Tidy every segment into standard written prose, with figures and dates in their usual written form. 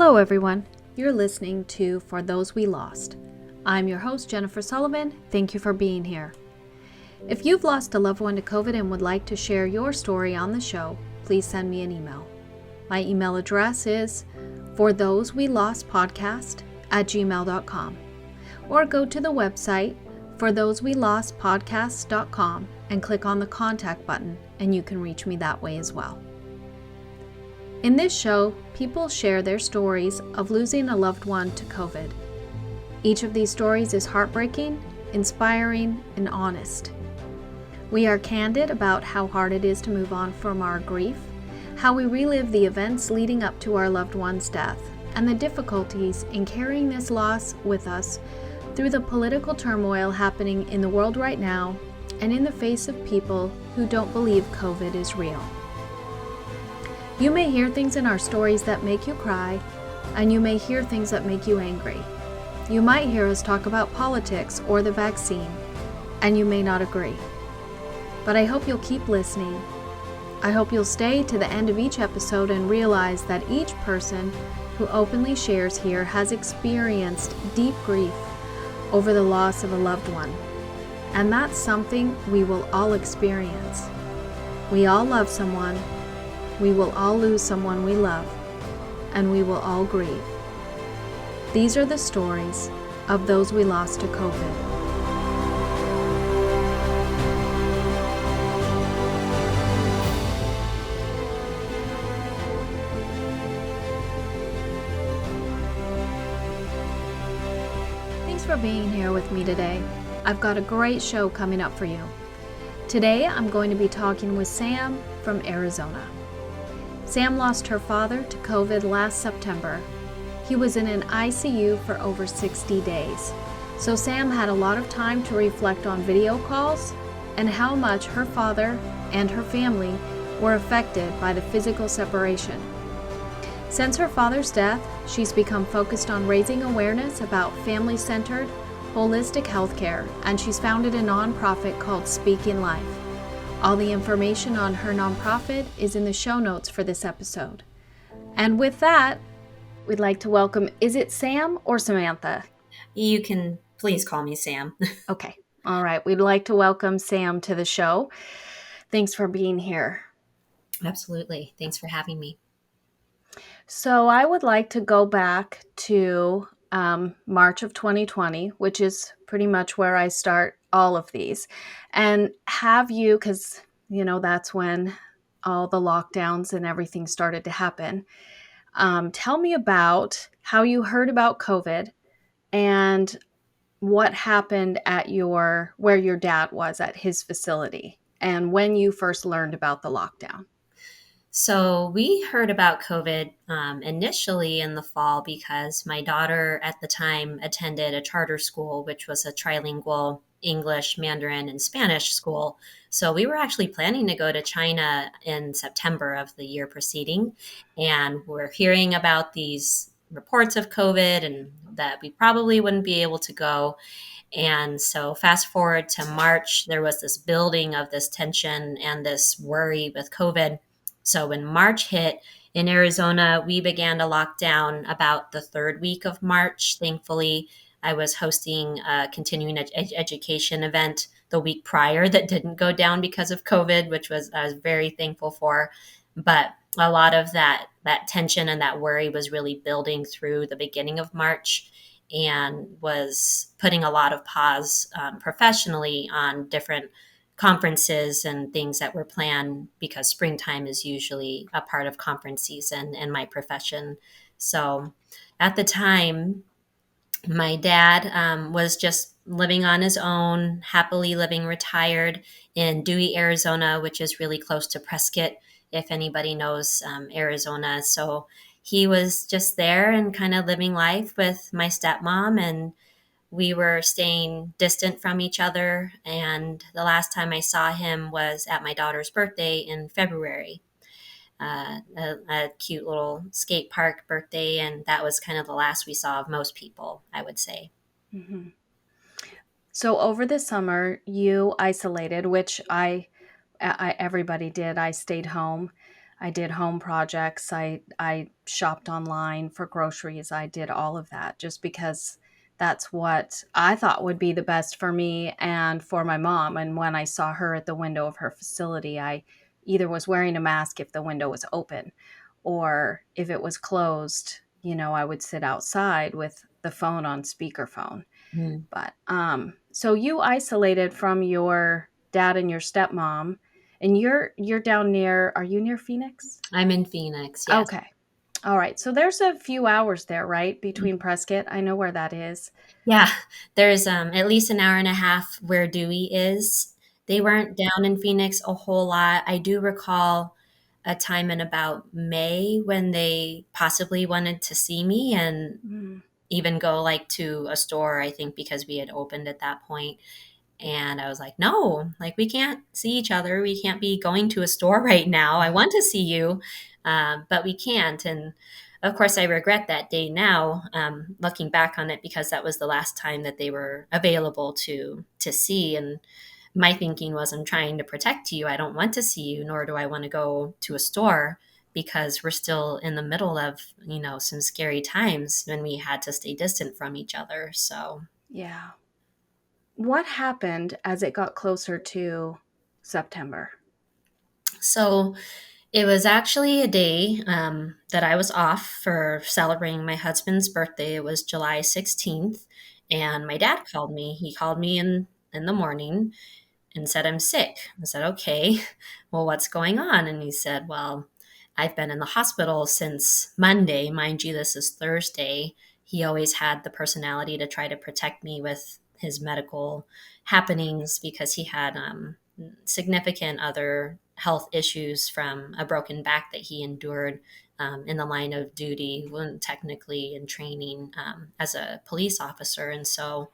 Hello, everyone. You're listening to For Those We Lost. I'm your host, Jennifer Sullivan. Thank you for being here. If you've lost a loved one to COVID and would like to share your story on the show, please send me an email. My email address is forthosewelostpodcast@gmail.com, or go to the website forthosewelostpodcast.com and click on the contact button, and you can reach me that way as well. In this show, people share their stories of losing a loved one to COVID. Each of these stories is heartbreaking, inspiring, and honest. We are candid about how hard it is to move on from our grief, how we relive the events leading up to our loved one's death, and the difficulties in carrying this loss with us through the political turmoil happening in the world right now and in the face of people who don't believe COVID is real. You may hear things in our stories that make you cry, and you may hear things that make you angry. You might hear us talk about politics or the vaccine, and you may not agree. But I hope you'll keep listening. I hope you'll stay to the end of each episode and realize that each person who openly shares here has experienced deep grief over the loss of a loved one. And that's something we will all experience. We all love someone. We will all lose someone we love, and we will all grieve. These are the stories of those we lost to COVID. Thanks for being here with me today. I've got a great show coming up for you. Today, I'm going to be talking with Sam from Arizona. Sam lost her father to COVID last September. He was in an ICU for over 60 days. So Sam had a lot of time to reflect on video calls and how much her father and her family were affected by the physical separation. Since her father's death, she's become focused on raising awareness about family-centered, holistic healthcare, and she's founded a nonprofit called Speaking Life. All the information on her nonprofit is in the show notes for this episode. And with that, we'd like to welcome, is it Sam or Samantha? You can please call me Sam. Okay. All right. We'd like to welcome Sam to the show. Thanks for being here. Absolutely. Thanks for having me. So I would like to go back to March of 2020, which is pretty much where I start all of these, and have you, because that's when all the lockdowns and everything started to happen. Tell me about how you heard about COVID and what happened at where your dad was at his facility, and when you first learned about the lockdown. So we heard about COVID initially in the fall because my daughter at the time attended a charter school, which was a trilingual English, Mandarin, and Spanish school. So we were actually planning to go to China in September of the year preceding. And we're hearing about these reports of COVID and that we probably wouldn't be able to go. And so, fast forward to March, there was this building of this tension and this worry with COVID. So when March hit in Arizona, we began to lock down about the third week of March. Thankfully, I was hosting a continuing education event the week prior that didn't go down because of COVID, which I was very thankful for. But a lot of that tension and that worry was really building through the beginning of March and was putting a lot of pause professionally on different conferences and things that were planned because springtime is usually a part of conference season in my profession. So at the time, my dad was just living on his own, happily living retired in Dewey, Arizona, which is really close to Prescott, if anybody knows Arizona. So he was just there and kind of living life with my stepmom, and we were staying distant from each other. And the last time I saw him was at my daughter's birthday in February, a cute little skate park birthday. And that was kind of the last we saw of most people, I would say. Mm-hmm. So over the summer, you isolated, which I everybody did. I stayed home. I did home projects. I shopped online for groceries. I did all of that just because that's what I thought would be the best for me and for my mom. And when I saw her at the window of her facility, I either was wearing a mask if the window was open, or if it was closed, I would sit outside with the phone on speakerphone. Mm. But so you isolated from your dad and your stepmom, and you're down near, are you near Phoenix? I'm in Phoenix, yes. Okay. All right. So there's a few hours there, right? Between Prescott. I know where that is. Yeah, there's at least an hour and a half where Dewey is. They weren't down in Phoenix a whole lot. I do recall a time in about May when they possibly wanted to see me and Mm, even go like to a store, I think because we had opened at that point. And I was like, no, like we can't see each other. We can't be going to a store right now. I want to see you, but we can't. And of course, I regret that day now, looking back on it, because that was the last time that they were available to see. And my thinking was, I'm trying to protect you. I don't want to see you, nor do I want to go to a store because we're still in the middle of, some scary times when we had to stay distant from each other. So yeah. What happened as it got closer to September? So it was actually a day that I was off for celebrating my husband's birthday. It was July 16th. And my dad called me. He called me in the morning and said, I'm sick. I said, okay, well, what's going on? And he said, well, I've been in the hospital since Monday. Mind you, this is Thursday. He always had the personality to try to protect me with his medical happenings because he had significant other health issues from a broken back that he endured in the line of duty, when technically in training as a police officer. And so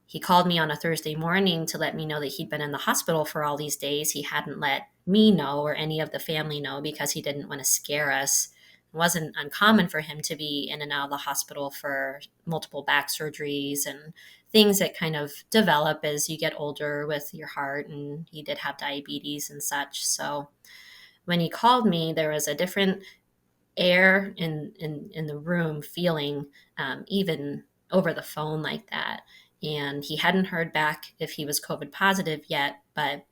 he called me on a Thursday morning to let me know that he'd been in the hospital for all these days. He hadn't let me know or any of the family know because he didn't want to scare us. It wasn't uncommon for him to be in and out of the hospital for multiple back surgeries and things that kind of develop as you get older with your heart. And he did have diabetes and such. So when he called me, there was a different air in the room, feeling even over the phone like that. And he hadn't heard back if he was COVID positive yet, but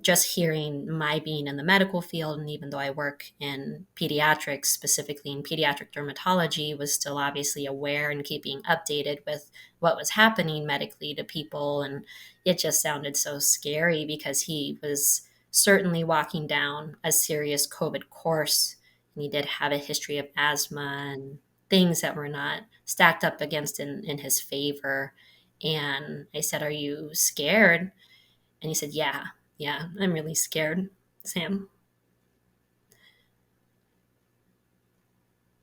just hearing my being in the medical field, and even though I work in pediatrics, specifically in pediatric dermatology, was still obviously aware and keeping updated with what was happening medically to people. And it just sounded so scary because he was certainly walking down a serious COVID course. And he did have a history of asthma and things that were not stacked up against in his favor. And I said, are you scared? And he said, yeah, I'm really scared, Sam.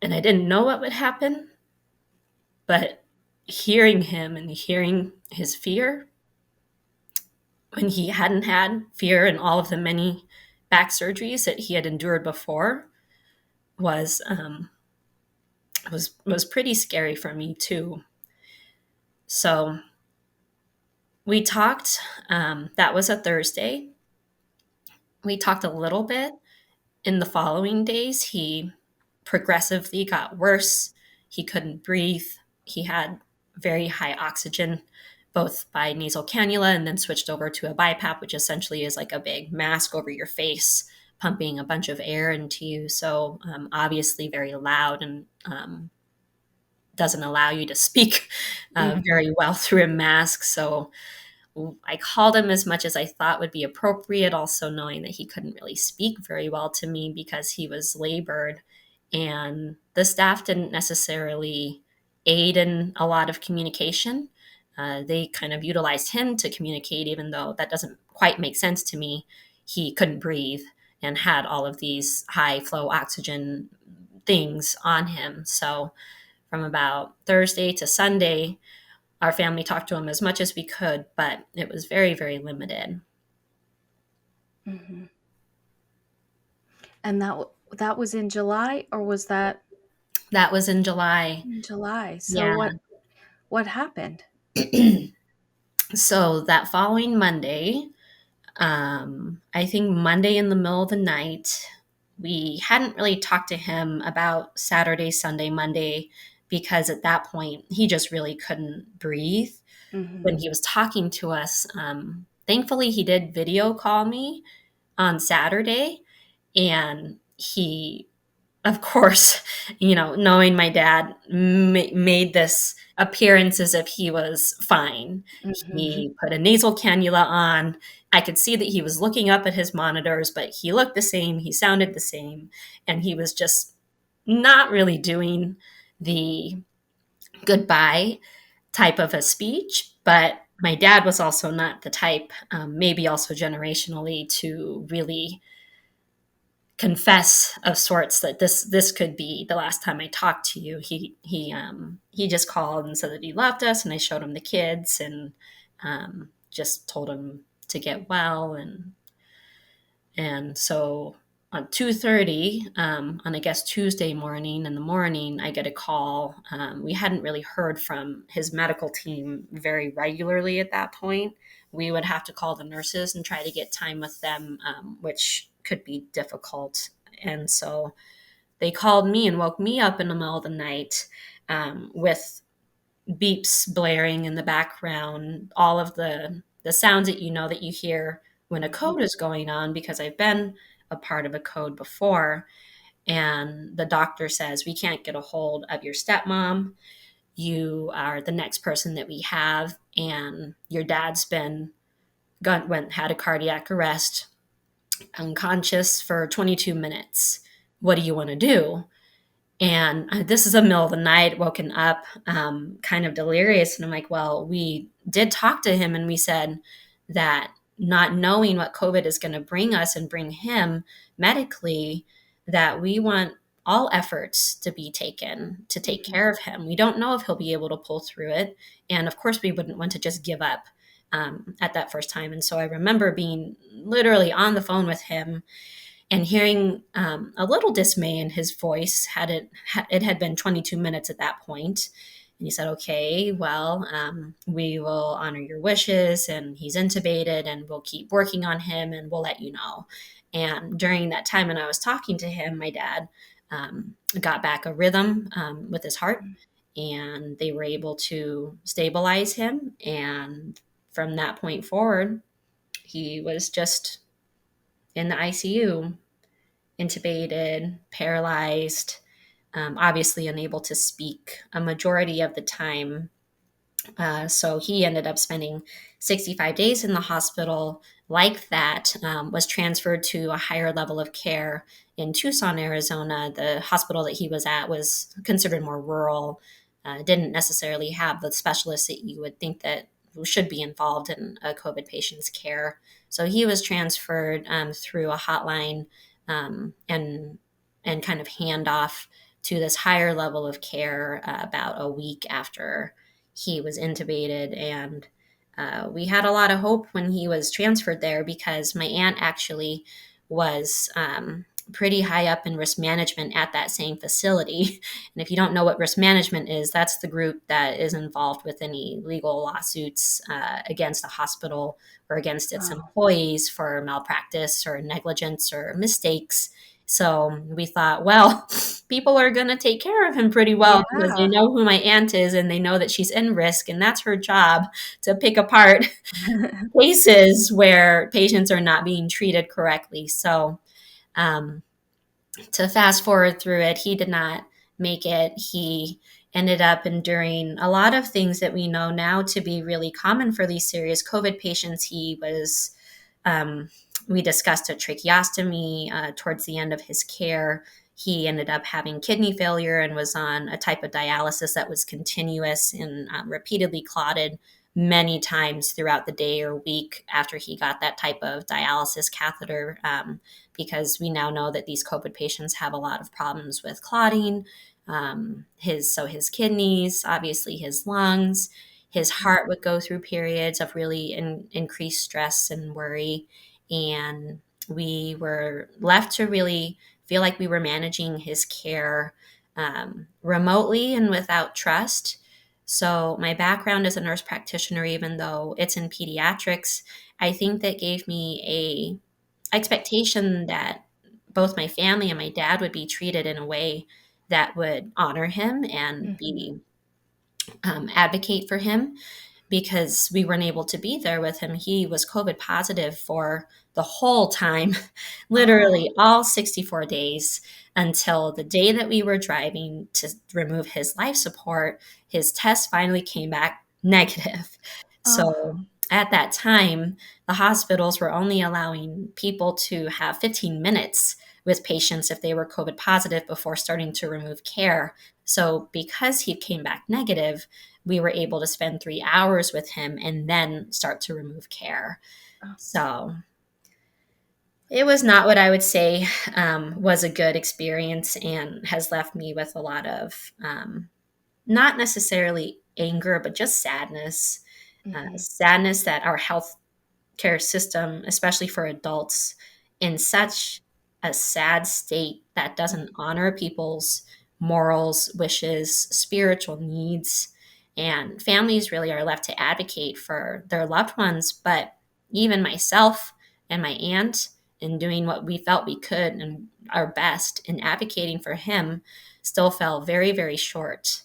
And I didn't know what would happen, but hearing him and hearing his fear, when he hadn't had fear in all of the many back surgeries that he had endured before, was was pretty scary for me too. So we talked. That was a Thursday. We talked a little bit. In the following days, he progressively got worse. He couldn't breathe. He had very high oxygen, both by nasal cannula and then switched over to a BiPAP, which essentially is like a big mask over your face, pumping a bunch of air into you. So obviously very loud and doesn't allow you to speak very well through a mask. So I called him as much as I thought would be appropriate, also knowing that he couldn't really speak very well to me because he was labored. And the staff didn't necessarily aid in a lot of communication. They kind of utilized him to communicate, even though that doesn't quite make sense to me. He couldn't breathe and had all of these high flow oxygen things on him. So from about Thursday to Sunday, our family talked to him as much as we could, but it was very, very limited. Mm-hmm. And that was in July, or was that That was in July. in July? So Yeah. what happened? So that following Monday, I think Monday in the middle of the night, we hadn't really talked to him about Saturday, Sunday, Monday, because at that point he just really couldn't breathe when Mhm. he was talking to us. Thankfully, he did video call me on Saturday, and he, of course, knowing my dad, made this appearance as if he was fine. Mhm. He put a nasal cannula on. I could see that he was looking up at his monitors, but he looked the same. He sounded the same. And he was just not really doing the goodbye type of a speech. But my dad was also not the type, maybe also generationally, to really confess of sorts that this could be the last time I talked to you. He just called and said that he loved us, and I showed him the kids, and just told him to get well. And so on 2:30, on I guess Tuesday morning in the morning, I get a call. We hadn't really heard from his medical team very regularly at that point. We would have to call the nurses and try to get time with them, which could be difficult. And so they called me and woke me up in the middle of the night, with beeps blaring in the background, all of the sounds that that you hear when a code is going on, because I've been a part of a code before. And the doctor says, we can't get a hold of your stepmom. You are the next person that we have, and your dad's been had a cardiac arrest, unconscious for 22 minutes. What do you want to do? And this is the middle of the night, woken up, kind of delirious. And I'm like, well, we did talk to him, and we said that, not knowing what COVID is going to bring us and bring him medically, that we want all efforts to be taken to take Mhm. care of him. We don't know if he'll be able to pull through it. And of course, we wouldn't want to just give up, at that first time. And so I remember being literally on the phone with him and hearing, a little dismay in his voice. It had been 22 minutes at that point, and he said, "Okay, well, we will honor your wishes, and he's intubated, and we'll keep working on him, and we'll let you know." And during that time, when I was talking to him, my dad, got back a rhythm, with his heart, and they were able to stabilize him. And from that point forward, he was just in the ICU, intubated, paralyzed, obviously unable to speak a majority of the time. So he ended up spending 65 days in the hospital like that, was transferred to a higher level of care in Tucson, Arizona. The hospital that he was at was considered more rural, didn't necessarily have the specialists that you would think that should be involved in a COVID patient's care. So he was transferred, through a hotline, and kind of handoff to this higher level of care, about a week after he was intubated. And we had a lot of hope when he was transferred there, because my aunt actually was, pretty high up in risk management at that same facility. And if you don't know what risk management is, that's the group that is involved with any legal lawsuits, against a hospital or against its Wow. employees for malpractice or negligence or mistakes. So we thought, well, people are going to take care of him pretty well, because they Yeah. know who my aunt is, and they know that she's in risk, and that's her job, to pick apart cases where patients are not being treated correctly. So, um, to fast forward through it, he did not make it. He ended up enduring a lot of things that we know now to be really common for these serious COVID patients. Um, we discussed a tracheostomy, towards the end of his care. He ended up having kidney failure and was on a type of dialysis that was continuous and, repeatedly clotted many times throughout the day or week after he got that type of dialysis catheter, because we now know that these COVID patients have a lot of problems with clotting. His kidneys, obviously his lungs, his heart would go through periods of really increased stress and worry. And we were left to really feel like we were managing his care, remotely and without trust. So my background as a nurse practitioner, even though it's in pediatrics, I think that gave me a expectation that both my family and my dad would be treated in a way that would honor him and Mhm. be advocate for him, because we weren't able to be there with him. He was COVID positive for the whole time, Oh, literally all 64 days, until the day that we were driving to remove his life support. His test finally came back negative. oh, So at that time, the hospitals were only allowing people to have 15 minutes with patients if they were COVID positive before starting to remove care. So because he came back negative, we were able to spend 3 hours with him and then start to remove care. oh, So it was not what I would say was a good experience, and has left me with a lot of not necessarily anger, but just sadness. mhm. Sadness that our healthcare system, especially for adults, in such a sad state that doesn't honor people's morals, wishes, spiritual needs. And families really are left to advocate for their loved ones. But even myself and my aunt, in doing what we felt we could and our best in advocating for him, still fell very, very short.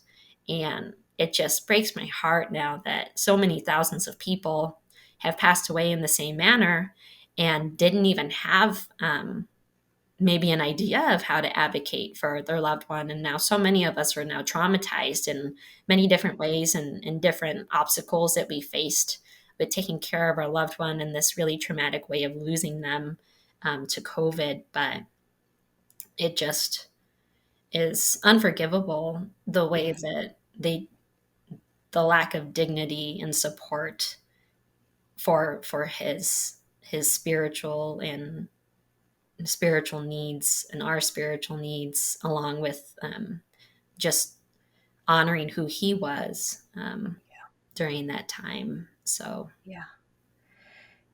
And it just breaks my heart now that so many thousands of people have passed away in the same manner and didn't even have maybe an idea of how to advocate for their loved one. And now so many of us are now traumatized in many different ways, and different obstacles that we faced with taking care of our loved one in this really traumatic way of losing them to COVID. But it just is unforgivable the way Yeah, that the lack of dignity and support for his spiritual needs and our spiritual needs, along with just honoring who he was during that time. So, yeah,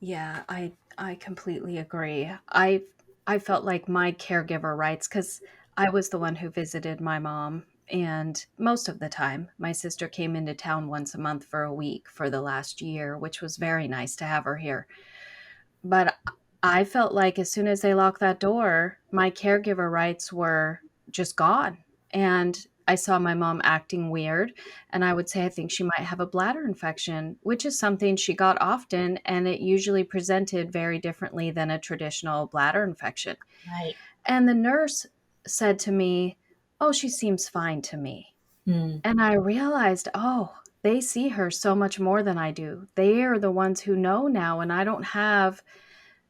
yeah. I completely agree. I felt like my caregiver rights, because I was the one who visited my mom, and most of the time, my sister came into town once a month for a week for the last year, which was very nice to have her here. But I felt like as soon as they locked that door, my caregiver rights were just gone. And I saw my mom acting weird, and I would say, I think she might have a bladder infection, which is something she got often, and it usually presented very differently than a traditional bladder infection. right. And the nurse said to me, "Oh, she seems fine to me." Mm, And I realized, oh, they see her so much more than I do. They are the ones who know now, and I don't have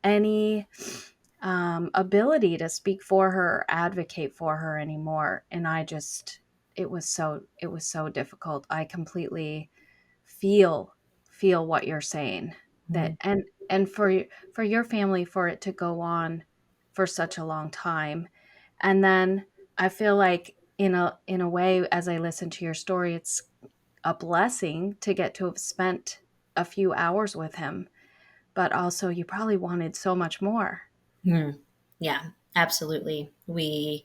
any ability to speak for her or advocate for her anymore. And I just, it was so difficult. I completely feel feel what you're saying, that mm, and for your family, for it to go on for such a long time. And then I feel like in a way, as I listen to your story, it's a blessing to get to have spent a few hours with him, but also you probably wanted so much more. mm. Yeah, absolutely. We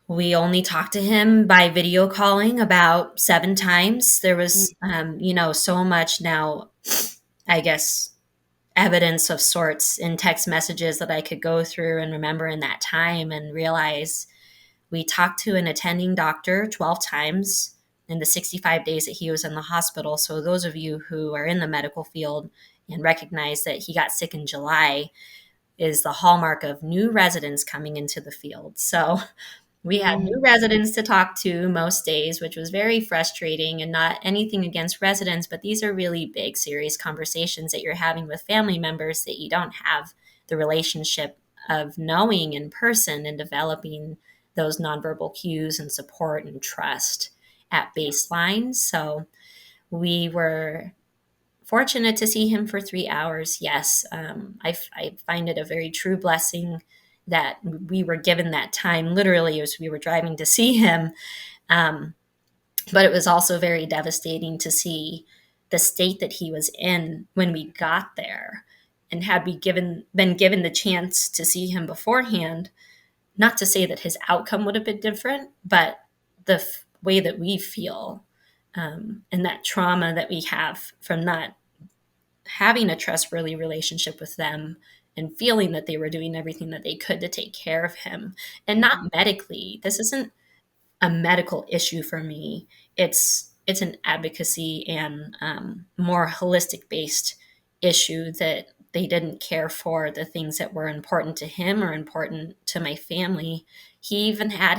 only talked to him by video calling about 7 times. There Mm, was, so much now, I guess, evidence of sorts in text messages that I could go through and remember in that time and realize we talked to an attending doctor 12 times in the 65 days that he was in the hospital. So, those of you who are in the medical field and recognize that he got sick in July is the hallmark of new residents coming into the field. So, we had new mm, residents to talk to most days, which was very frustrating, and not anything against residents, but these are really big, serious conversations that you're having with family members that you don't have the relationship of knowing in person and developing those nonverbal cues and support and trust at yeah. baseline. So we were fortunate to see him for 3 hours. Yes, I find it a very true blessing that we were given that time, literally, as we were driving to see him. Um, but it was also very devastating to see the state that he was in when we got there. And had we been given the chance to see him beforehand, not to say that his outcome would have been different, but the way that we feel, and that trauma that we have from not having a trustworthy relationship with them and feeling that they were doing everything that they could to take care of him. And not medically. This isn't a medical issue for me. It's an advocacy and more holistic based issue that they didn't care for the things that were important to him or important to my family. He even had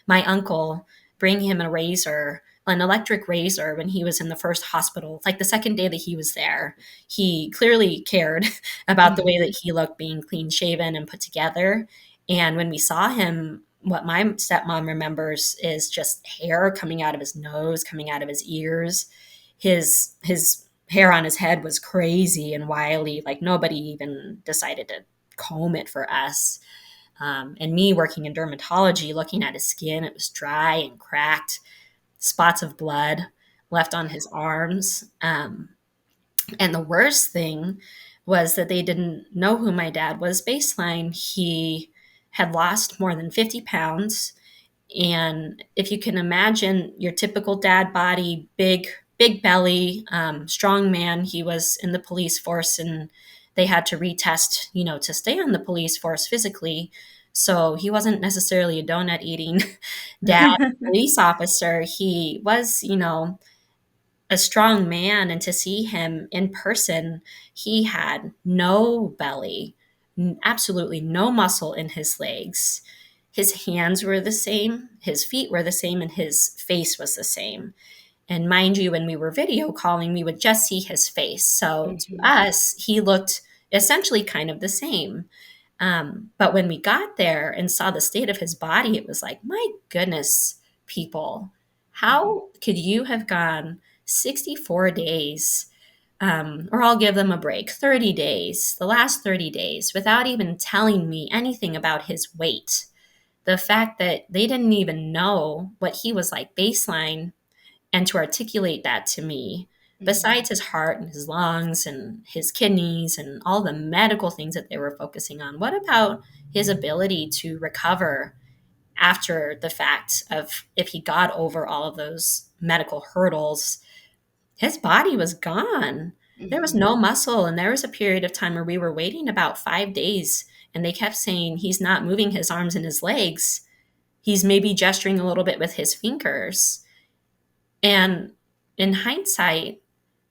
my uncle, bring him a razor, an electric razor, when he was in the first hospital. Like the second day that he was there, he clearly cared about the way that he looked, being clean shaven and put together. And when we saw him, what my stepmom remembers is just hair coming out of his nose, coming out of his ears. His hair on his head was crazy and wily. Like nobody even decided to comb it for us. And me working in dermatology, looking at his skin, it was dry and cracked, spots of blood left on his arms. And the worst thing was that they didn't know who my dad was baseline. He had lost more than 50 pounds. And if you can imagine your typical dad body, big belly, strong man, he was in the police force and they had to retest, to stay on the police force physically. So he wasn't necessarily a donut eating dad police officer. He was, a strong man, and to see him in person, he had no belly, absolutely no muscle in his legs. His hands were the same, his feet were the same, and his face was the same. And mind you, when we were video calling, we would just see his face. So to us, he looked essentially kind of the same. But when we got there and saw the state of his body, it was like, my goodness, people, how could you have gone 64 days, or I'll give them a break, 30 days, the last 30 days, without even telling me anything about his weight? The fact that they didn't even know what he was like baseline, and to articulate that to me, besides his heart and his lungs and his kidneys and all the medical things that they were focusing on, what about his ability to recover after the fact of if he got over all of those medical hurdles? His body was gone. There was no muscle. And there was a period of time where we were waiting about 5 days and they kept saying he's not moving his arms and his legs. He's maybe gesturing a little bit with his fingers. And in hindsight,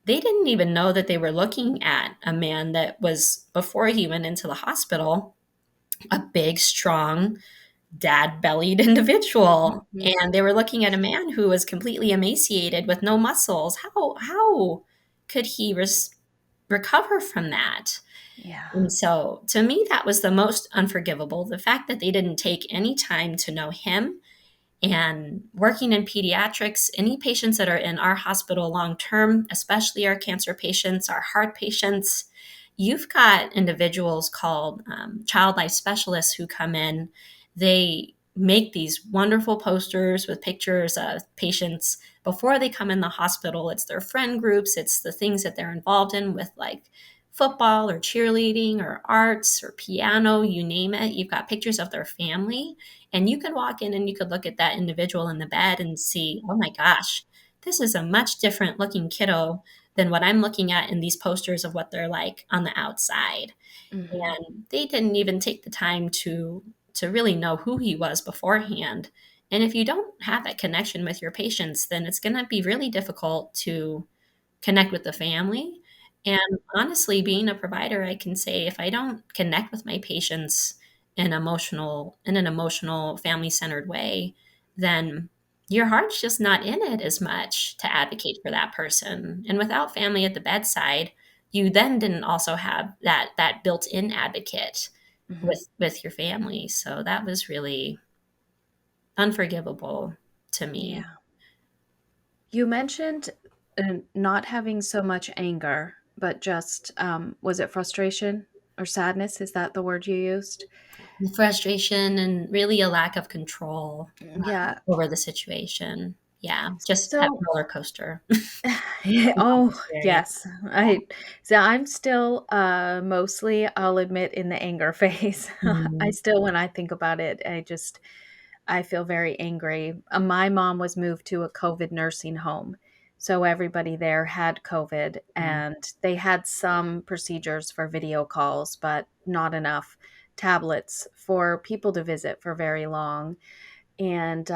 they didn't even know that they were looking at a man that was, before he went into the hospital, a big, strong, dad-bellied individual. And they were looking at a man who was completely emaciated with no muscles. How could he recover from that? Yeah. And so to me, that was the most unforgivable. The fact that they didn't take any time to know him. And working in pediatrics, any patients that are in our hospital long-term, especially our cancer patients, our heart patients, you've got individuals called child life specialists who come in. They make these wonderful posters with pictures of patients before they come in the hospital. It's their friend groups. It's the things that they're involved in with like football or cheerleading or arts or piano, you name it. You've got pictures of their family. And you could walk in and you could look at that individual in the bed and see, oh my gosh, this is a much different looking kiddo than what I'm looking at in these posters of what they're like on the outside. And they didn't even take the time to really know who he was beforehand. And if you don't have that connection with your patients, then it's going to be really difficult to connect with the family. And honestly, being a provider, I can say if I don't connect with my patients in an emotional, family-centered way, then your heart's just not in it as much to advocate for that person. And without family at the bedside, you then didn't also have that built-in advocate with your family. So that was really unforgivable to me. Yeah. You mentioned not having so much anger, but just, was it frustration or sadness? Is that the word you used? Frustration and really a lack of control Yeah. over the situation. Yeah, just that So, roller coaster. oh, Experience. yes. I'm still, mostly, I'll admit, in the anger phase. I Mhm. still, when I think about it, I feel very angry. My mom was moved to a COVID nursing home. So everybody there had COVID, Mm. and they had some procedures for video calls, but not enough tablets for people to visit for very long. And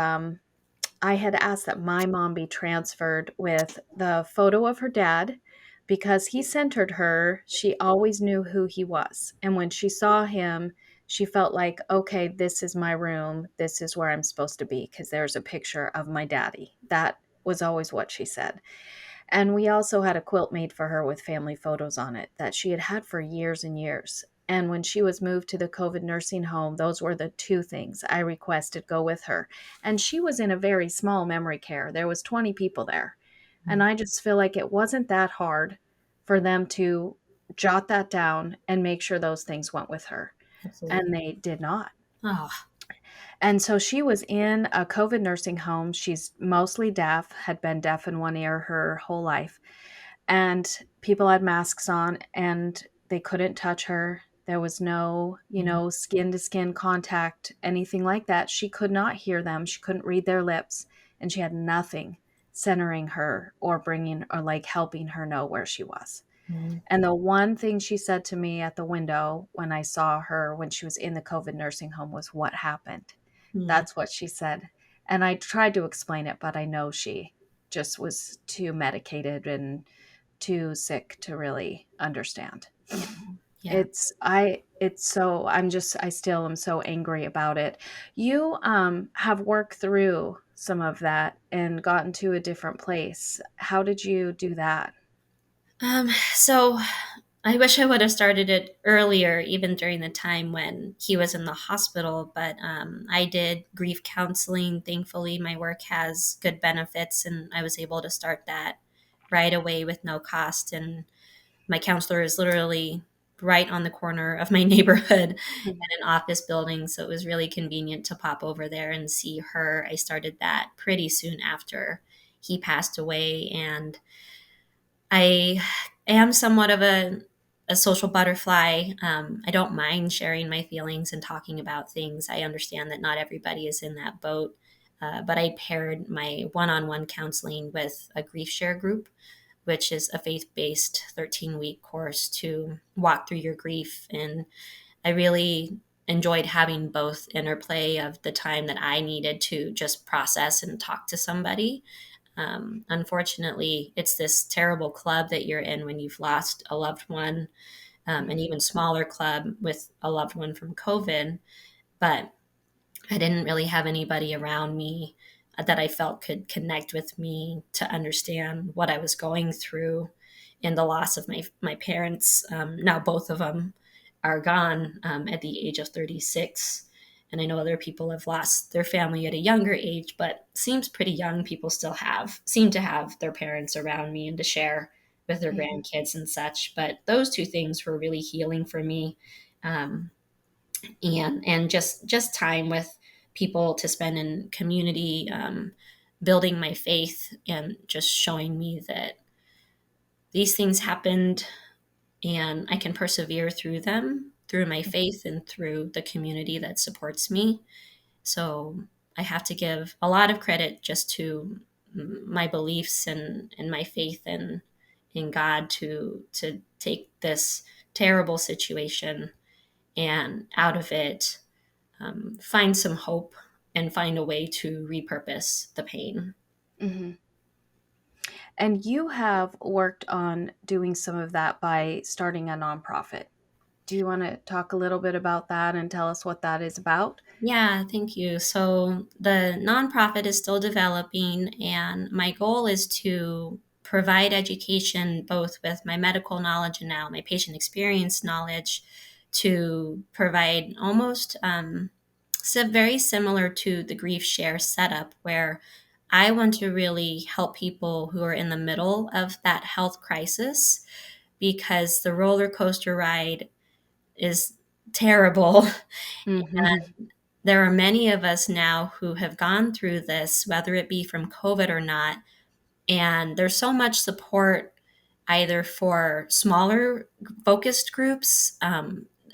I had asked that my mom be transferred with the photo of her dad because he centered her. She always knew who he was. And when she saw him, she felt like, okay, this is my room. This is where I'm supposed to be because there's a picture of my daddy. That was always what she said. And we also had a quilt made for her with family photos on it that she had had for years and years. And when she was moved to the COVID nursing home, those were the two things I requested go with her. And she was in a very small memory care. There was 20 people there. And Mm. I just feel like it wasn't that hard for them to jot that down and make sure those things went with her. Absolutely. And they did not. Oh, And so she was in a COVID nursing home. She's mostly deaf, had been deaf in one ear her whole life. And people had masks on and they couldn't touch her. There was no, mm, skin to skin contact, anything like that. She could not hear them. She couldn't read their lips. And she had nothing centering her or bringing or like helping her know where she was. mm, And the one thing she said to me at the window when I saw her when she was in the COVID nursing home was, "What happened?" mm, That's what she said. And I tried to explain it, but I know she just was too medicated and too sick to really understand. yeah, yeah. I still am so angry about it. You have worked through some of that and gotten to a different place. How did you do that? So I wish I would have started it earlier, even during the time when he was in the hospital. But I did grief counseling. Thankfully, my work has good benefits, and I was able to start that right away with no cost. And my counselor is literally right on the corner of my neighborhood Mhm. in an office building. So it was really convenient to pop over there and see her. I started that pretty soon after he passed away. And I am somewhat of a social butterfly. I don't mind sharing my feelings and talking about things. I understand that not everybody is in that boat. But I paired my one on one counseling with a grief share group, which is a faith based 13-week course to walk through your grief. And I really enjoyed having both interplay of the time that I needed to just process and talk to somebody. Unfortunately, it's this terrible club that you're in when you've lost a loved one, an even smaller club with a loved one from COVID. But I didn't really have anybody around me that I felt could connect with me to understand what I was going through in the loss of my parents. Now both of them are gone at the age of 36. And I know other people have lost their family at a younger age, but seems pretty young people still seem to have their parents around me and to share with their Mhm. grandkids and such. But those two things were really healing for me. Um, and just time with people to spend in community, building my faith and just showing me that these things happened and I can persevere through them, through my faith and through the community that supports me. So I have to give a lot of credit just to my beliefs and my faith in God to take this terrible situation and out of it, find some hope and find a way to repurpose the pain. Mhm. And you have worked on doing some of that by starting a nonprofit. Do you want to talk a little bit about that and tell us what that is about? Yeah, thank you. So the nonprofit is still developing, and my goal is to provide education both with my medical knowledge and now my patient experience knowledge to provide almost very similar to the grief share setup, where I want to really help people who are in the middle of that health crisis because the roller coaster ride is terrible. Mhm. There are many of us now who have gone through this, whether it be from COVID or not. And there's so much support either for smaller focused groups,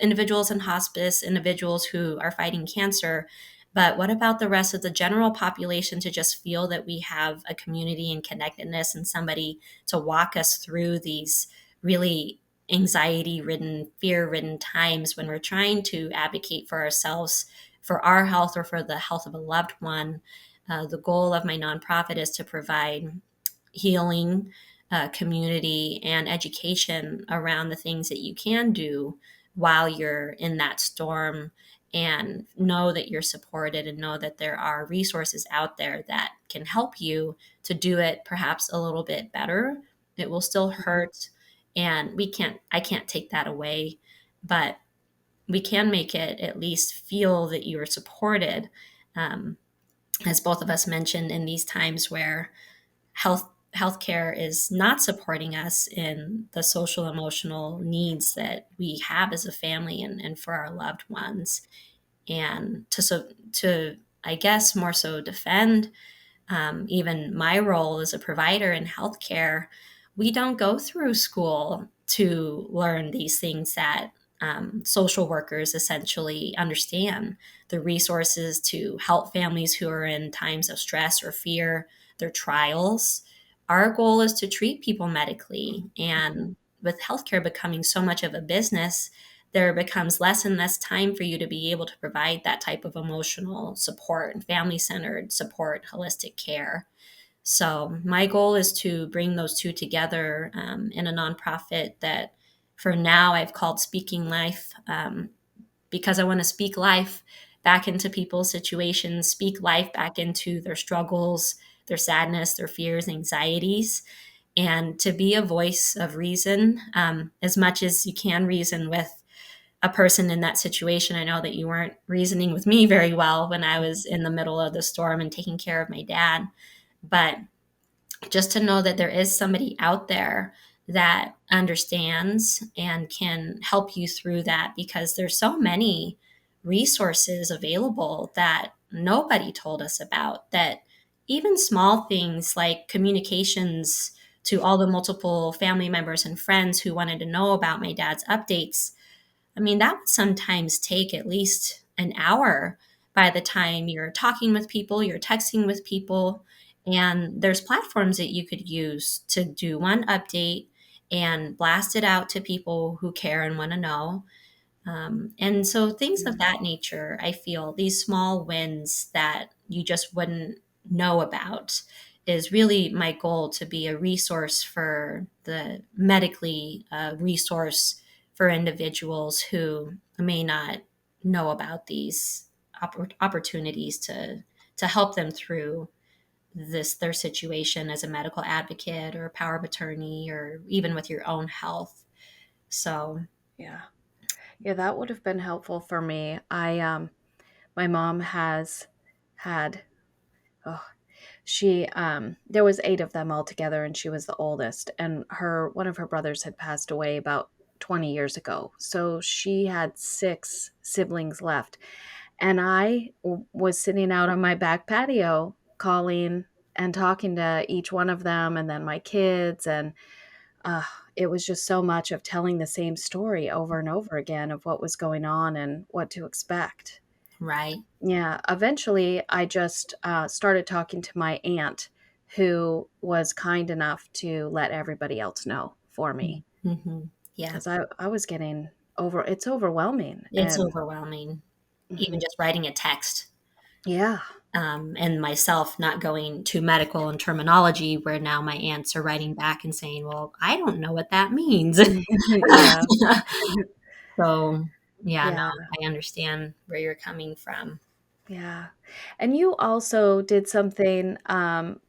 individuals in hospice, individuals who are fighting cancer. But what about the rest of the general population to just feel that we have a community and connectedness and somebody to walk us through these really anxiety ridden, fear ridden times when we're trying to advocate for ourselves, for our health, or for the health of a loved one? The goal of my nonprofit is to provide healing, community, and education around the things that you can do while you're in that storm, and know that you're supported and know that there are resources out there that can help you to do it perhaps a little bit better. It will still hurt, and I can't take that away, but we can make it at least feel that you are supported. Um, as both of us mentioned, in these times where healthcare is not supporting us in the social emotional needs that we have as a family, and for our loved ones, and to I guess more so defend even my role as a provider in healthcare. We don't go through school to learn these things that social workers essentially understand, the resources to help families who are in times of stress or fear, their trials. Our goal is to treat people medically. And with healthcare becoming so much of a business, there becomes less and less time for you to be able to provide that type of emotional support and family centered support, holistic care. So, my goal is to bring those two together in a nonprofit that for now I've called Speaking Life, because I want to speak life back into people's situations, speak life back into their struggles, their sadness, their fears, anxieties, and to be a voice of reason, as much as you can reason with a person in that situation. I know that you weren't reasoning with me very well when I was in the middle of the storm and taking care of my dad. But just to know that there is somebody out there that understands and can help you through that, because there's so many resources available that nobody told us about, that even small things like communications to all the multiple family members and friends who wanted to know about my dad's updates. I mean, that would sometimes take at least an hour by the time you're talking with people, you're texting with people. And there's platforms that you could use to do one update and blast it out to people who care and want to know. And so things of that nature, I feel these small wins that you just wouldn't know about is really my goal, to be a resource for the medically resource for individuals who may not know about these opportunities to help them through their situation as a medical advocate or power of attorney, or even with your own health. So Yeah. Yeah, that would have been helpful for me. My mom has had, oh, there was 8 of them altogether, and she was the oldest, and one of her brothers had passed away about 20 years ago. So she had 6 siblings left. And was sitting out on my back patio calling and talking to each one of them, and then my kids, and uh, it was just so much of telling the same story over and over again of what was going on and what to expect. right. Yeah, eventually I just started talking to my aunt, who was kind enough to let everybody else know for me, Mm-hmm. Yeah, because I was getting it's overwhelming. it's And overwhelming. Even mhm, just writing a text, yeah. and myself not going to medical and terminology, where now my aunts are writing back and saying, "Well, I don't know what that means." Yeah. So, yeah, no, Yeah. I understand where you're coming from. Yeah. And you also did something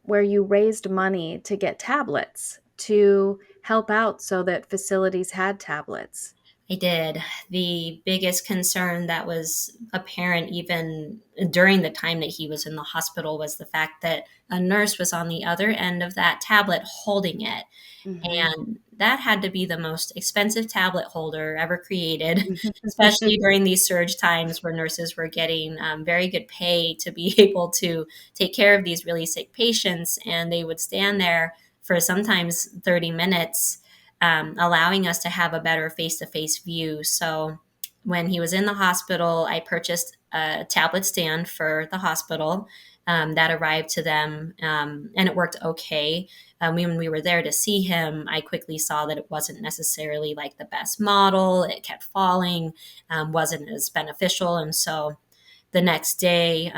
where you raised money to get tablets to help out so that facilities had tablets. I did. The biggest concern that was apparent even during the time that he was in the hospital was the fact that a nurse was on the other end of that tablet holding it. Hmm. And that had to be the most expensive tablet holder ever created, especially during these surge times where nurses were getting very good pay to be able to take care of these really sick patients. And they would stand there for sometimes 30 minutes, allowing us to have a better face to face view. So when he was in the hospital, I purchased a tablet stand for the hospital that arrived to them, and it worked okay. When we were there to see him, I quickly saw that it wasn't necessarily like the best model. It kept falling, wasn't as beneficial. And so the next day,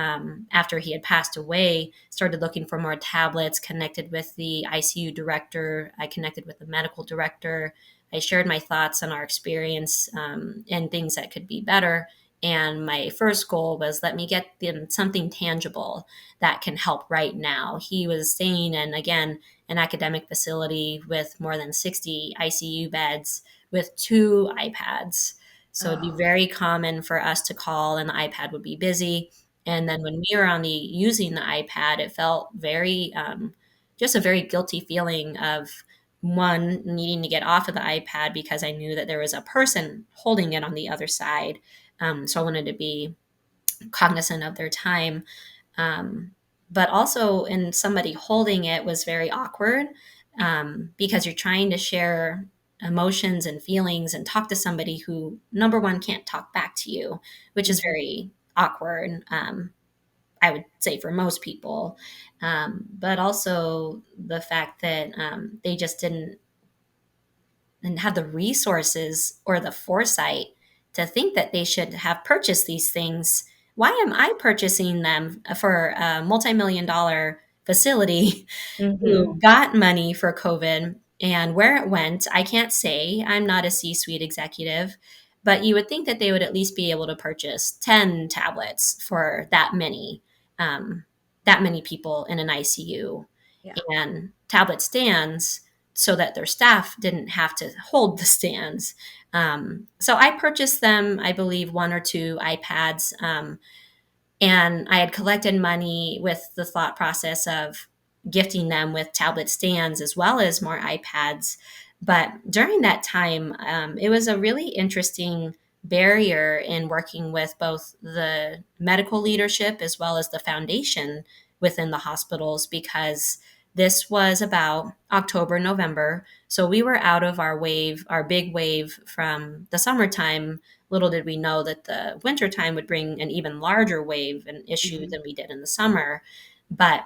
after he had passed away, started looking for more tablets, connected with the ICU director. I connected with the medical director. I shared my thoughts on our experience, and things that could be better. And my first goal was, let me get them something tangible that can help right now. He was staying in, again, an academic facility with more than 60 ICU beds with 2 iPads. So it'd be Oh, very common for us to call and the iPad would be busy. And then when we were on the using the iPad, it felt very, just a very guilty feeling of, one, needing to get off of the iPad because I knew that there was a person holding it on the other side. So I wanted to be cognizant of their time. Um, but also, in somebody holding it was very awkward, because you're trying to share emotions and feelings and talk to somebody who, number one, can't talk back to you, which is mhm. very awkward. I would say for most people, but also the fact that they just didn't and have the resources or the foresight to think that they should have purchased these things. Why am I purchasing them for a multi-million dollar facility who Mhm. got money for COVID? And where it went, I can't say. I'm not a C suite executive, but you would think that they would at least be able to purchase 10 tablets for um, that many people in an ICU, Yeah. and tablet stands so that their staff didn't have to hold the stands. So I purchased them, I believe, 1 or 2 iPads, and I had collected money with the thought process of gifting them with tablet stands as well as more iPads. But during that time, it was a really interesting barrier in working with both the medical leadership as well as the foundation within the hospitals, because this was about October, November. So we were out of our wave, our big wave from the summertime. Little did we know that the wintertime would bring an even larger wave and issue Mhm. than we did in the summer. But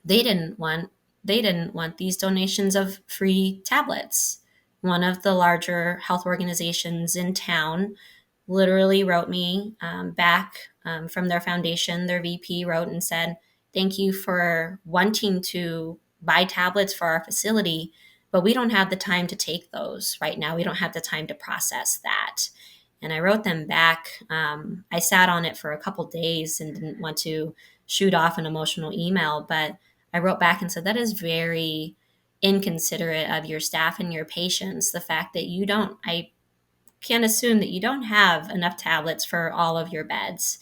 they didn't want they didn't want these donations of free tablets. One of the larger health organizations in town literally wrote me back, from their foundation. Their VP wrote and said, "Thank you for wanting to buy tablets for our facility, but we don't have the time to take those right now. We don't have the time to process that." And I wrote them back. I sat on it for a couple days and didn't want to shoot off an emotional email, but I wrote back and said, "That is very inconsiderate of your staff and your patients. The fact that I can assume that you don't have enough tablets for all of your beds.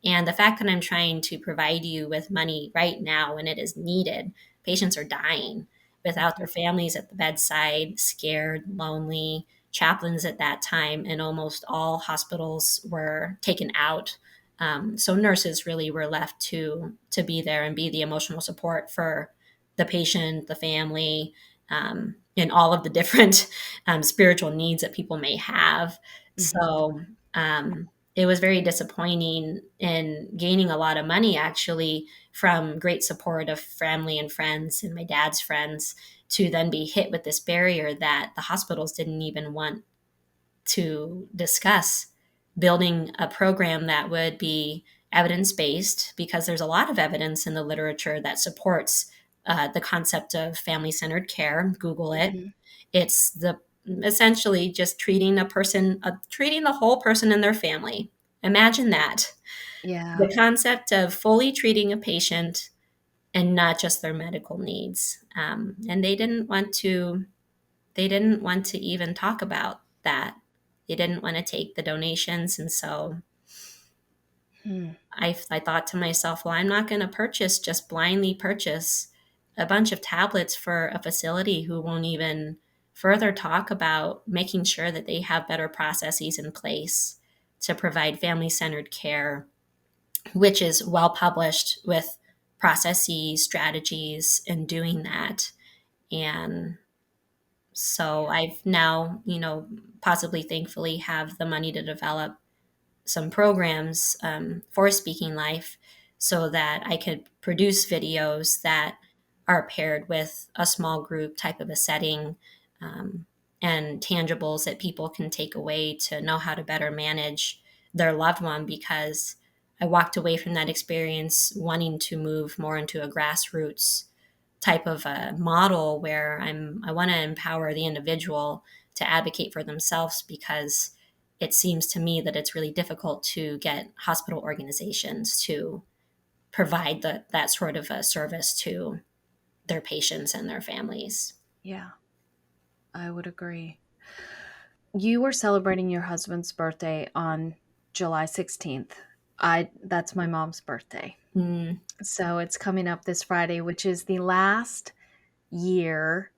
And the fact that I'm trying to provide you with money right now when it is needed, patients are dying without their Mhm. families at the bedside, scared, lonely, chaplains at that time, and almost all hospitals were taken out. So nurses really were left to be there and be the emotional support for the patient, the family, and all of the different spiritual needs that people may have. Mhm. So it was very disappointing in gaining a lot of money, actually, from great support of family and friends and my dad's friends, to then be hit with this barrier that the hospitals didn't even want to discuss, building a program that would be evidence based, because there's a lot of evidence in the literature that supports the concept of family centered care. Google it. Mhm. It's the essentially just treating the whole person and their family. Imagine that. Yeah. The concept of fully treating a patient and not just their medical needs. And they didn't want to even talk about that. They didn't want to take the donations. And so Hmm. I thought to myself, well, I'm not going to just blindly purchase a bunch of tablets for a facility who won't even further talk about making sure that they have better processes in place to provide family centered care, which is well published with processes, strategies, and doing that. And so I've now, possibly thankfully have the money to develop some programs for Speaking Life so that I could produce videos that are paired with a small group type of a setting, um, and tangibles that people can take away to know how to better manage their loved one, because I walked away from that experience wanting to move more into a grassroots type of a model where I want to empower the individual to advocate for themselves, because it seems to me that it's really difficult to get hospital organizations to provide that sort of a service to their patients and their families. Yeah, I would agree. You were celebrating your husband's birthday on July 16th. That's my mom's birthday. Mm, So it's coming up this Friday, which is the last year,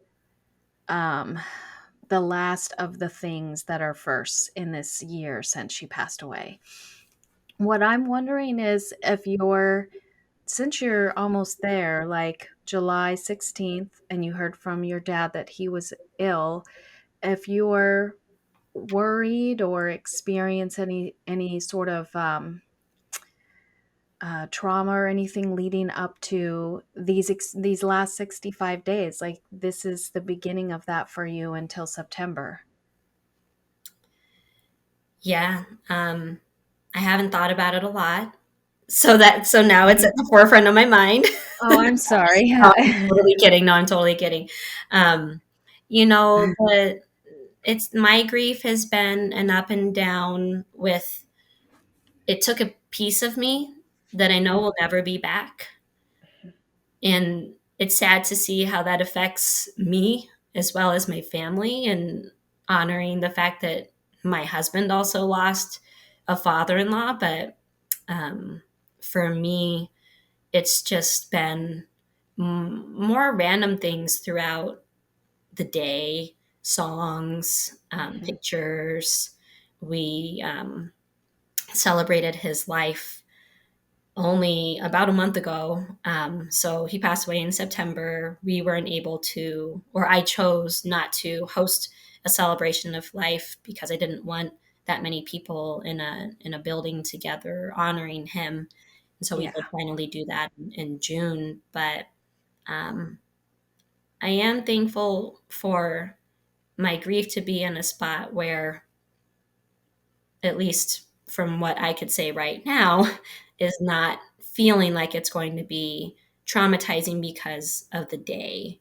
um, the last of the things that are first in this year since she passed away. What I'm wondering is if since you're almost there, like July 16th, and you heard from your dad that he was ill, if you're worried or experience any sort of trauma or anything leading up to these last 65 days, like this is the beginning of that for you until September. yeah, I haven't thought about it a lot, so now it's at the forefront of my mind. Oh, I'm sorry. No, I'm totally kidding. No, I'm totally kidding. Um, it's my grief has been an up and down with, it took a piece of me that I know will never be back. And it's sad to see how that affects me as well as my family, and honoring the fact that my husband also lost a father-in-law. But um, for me, it's just been more random things throughout the day, songs, Mhm. pictures. We celebrated his life only about a month ago. So he passed away in September. We weren't able to, or I chose not to host a celebration of life because I didn't want that many people in a building together honoring him. And so we Yeah. did finally do that in June. But um, I am thankful for my grief to be in a spot where, at least from what I could say right now, is not feeling like it's going to be traumatizing because of the day.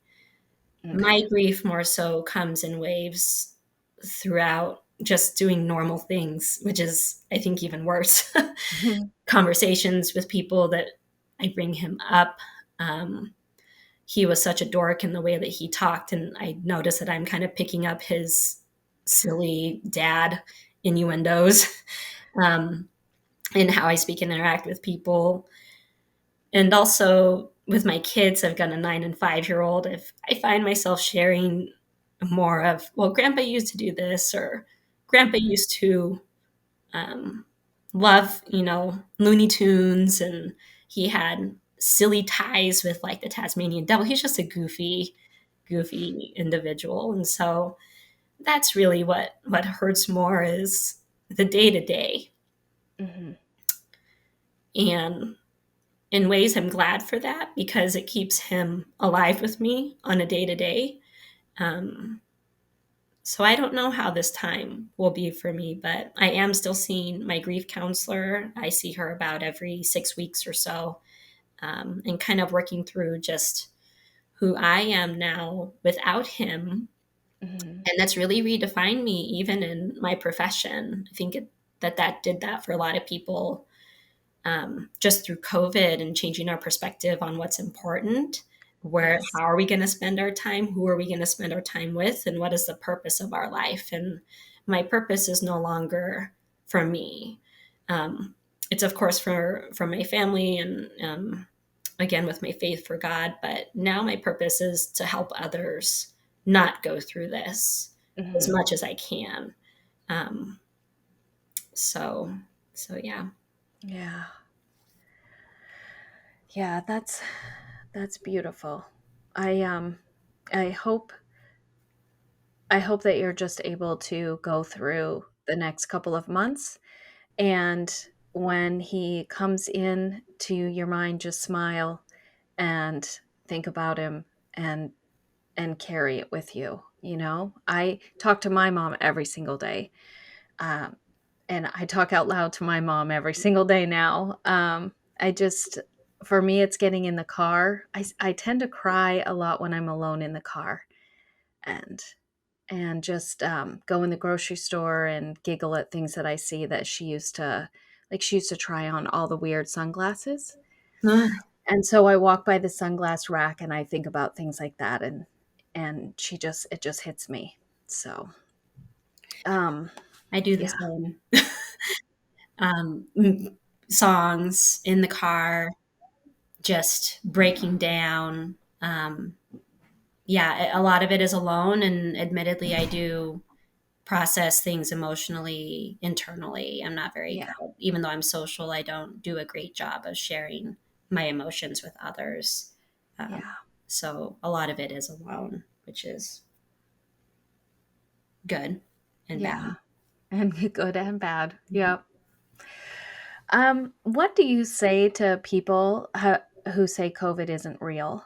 My Okay. grief more so comes in waves throughout just doing normal things, which is, I think, even worse. Mhm. Conversations with people that I bring him up. Um, he was such a dork in the way that he talked, and I notice that I'm kind of picking up his silly dad innuendos. Um, in how I speak and interact with people. And also with my kids, I've got a 9 and 5-year-old. If I find myself sharing more of, well, grandpa used to do this, or grandpa used to um, love, Looney Tunes, and he had silly ties with like the Tasmanian devil. He's just a goofy individual. And so that's really what hurts more, is the day to day. Mhm. And in ways, I'm glad for that, because it keeps him alive with me on a day to day. So I don't know how this time will be for me, but I am still seeing my grief counselor. I see her about every 6 weeks or so, and kind of working through just who I am now without him. Mhm. And that's really redefined me, even in my profession. I think that did that for a lot of people, just through COVID and changing our perspective on what's important. Yes. How are we going to spend our time? Who are we going to spend our time with? And what is the purpose of our life? And my purpose is no longer for me. Um, it's of course for my family, and again with my faith for God. But now my purpose is to help others not go through this as Mhm. much as I can. Um, so so yeah. Yeah. Yeah, that's beautiful. I um I hope I hope that you're just able to go through the next couple of months And when he comes in to your mind, just smile and think about him and carry it with you. You know, I talk to my mom every single day. Um, and I talk out loud to my mom every single day now. I just, for me, it's getting in the car. I tend to cry a lot when I'm alone in the car, and just go in the grocery store and giggle at things that I see that she used to, like, she used to try on all the weird sunglasses. Ah, And so I walk by the sunglass rack and I think about things like that, and it just hits me. So, um, I do the yeah, same. Um, songs in the car, just breaking down. Yeah, a lot of it is alone, and admittedly, I do process things emotionally internally. I'm not very yeah, good. Even though I'm social, I don't do a great job of sharing my emotions with others. Um, yeah, so a lot of it is alone, which is good and yeah. bad. And good and bad. Yep. What do you say to people who say COVID isn't real?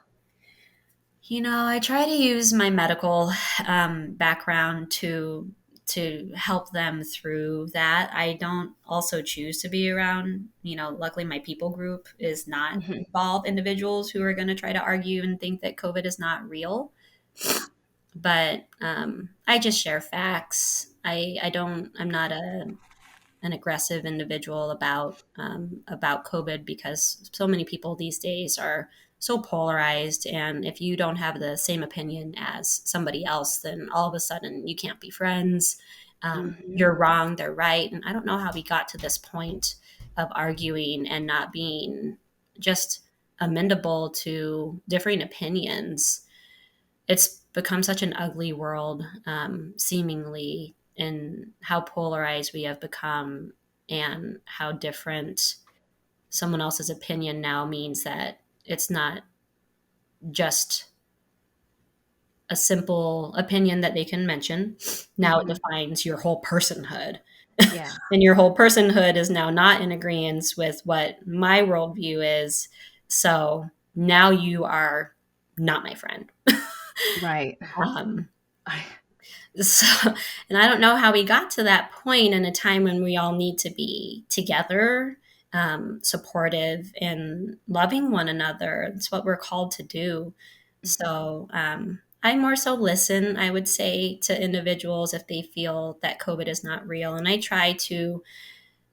You know, I try to use my medical background to help them through that. I don't also choose to be around. Luckily, my people group is not Hmm. involved individuals who are going to try to argue and think that COVID is not real. Yeah. But I just share facts. I don't. I'm not an aggressive individual about COVID because so many people these days are so polarized, and if you don't have the same opinion as somebody else, then all of a sudden you can't be friends. Hmm. You're wrong, they're right, and I don't know how we got to this point of arguing and not being just amendable to differing opinions. It's become such an ugly world, seemingly, in how polarized we have become and how different someone else's opinion now means that it's not just a simple opinion that they can mention. Now it Hmm. defines your whole personhood. Yeah. And your whole personhood is now not in agreement with what my worldview is. So now you are not my friend. Right. Um, I, So, and I don't know how we got to that point in a time when we all need to be together, supportive, and loving one another. It's what we're called to do. So, I more so listen, I would say, to individuals if they feel that COVID is not real. And I try to